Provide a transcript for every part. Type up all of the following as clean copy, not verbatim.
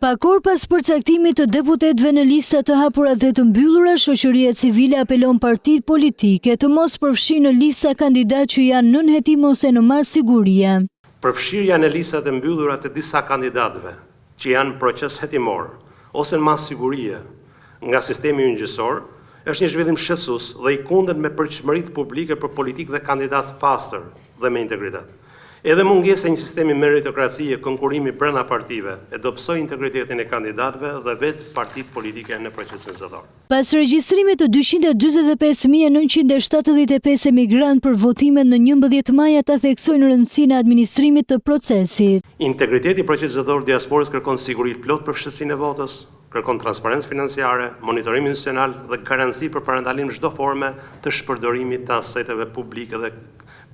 Pak orë pas përcaktimit të deputetëve në lista të hapura dhe të mbyllura, shoqëria civile apelon partitë politike të mos përfshinë në lista kandidatë që janë nën hetim ose në mas sigurie. Përfshirja në listat e mbyllura të disa kandidatëve që janë proces hetimor ose në mas sigurie nga sistemi yndgjësor është një zhvillim shqetësues dhe i kundërt me përqëmëritë publike për politikë dhe kandidatë pastër dhe me integritet. Edhe mungesa e një sistemi meritokracie, konkurrimi brenda partive, e dobësoi integritetin e kandidatëve dhe vetë partitë politike në procesin zgjedhor. Pas regjistrimit të 245.975 emigrantë për votimet në 11 maj, ata theksojnë rëndësinë e administrimit të procesit. Integriteti i procesit zgjedhor diasporës kërkon siguri plot për fshësinë e votës, kërkon transparencë financiare, monitorim institucional dhe garanci për parandalim çdo forme të shpërdorimit të aseteve publike dhe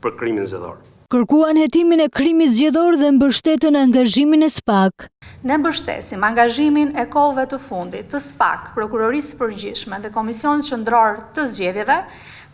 për krimin zgjedhor. Kërkuan hetimin e krimit zgjedhor dhe mbështetën angazhimin e SPAK. Ne mbështesim angazhimin e kohëve të fundit të SPAK, Prokurorisë Përgjithshme dhe Komisionit Qendror të Zgjedhjeve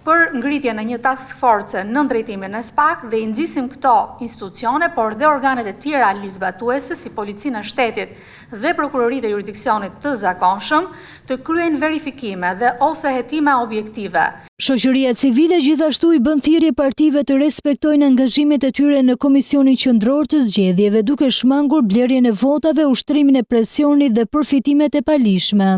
për ngritjen e një task force në drejtimin e SPAK dhe i nxisim këto institucione, por dhe organet e tjera ligjzbatuese si Policinë e Shtetit dhe Prokuroritë e Jurisdiksionit të zakonshëm të kryejnë verifikime dhe ose hetime objektive. Shoqëria civile gjithashtu i bën thirrje partive të respektojnë angazhimet e tyre në Komisionin Qendror të Zgjedhjeve, duke shmangur blerjen e votave, ushtrimin e presionit dhe përfitimet e palishme.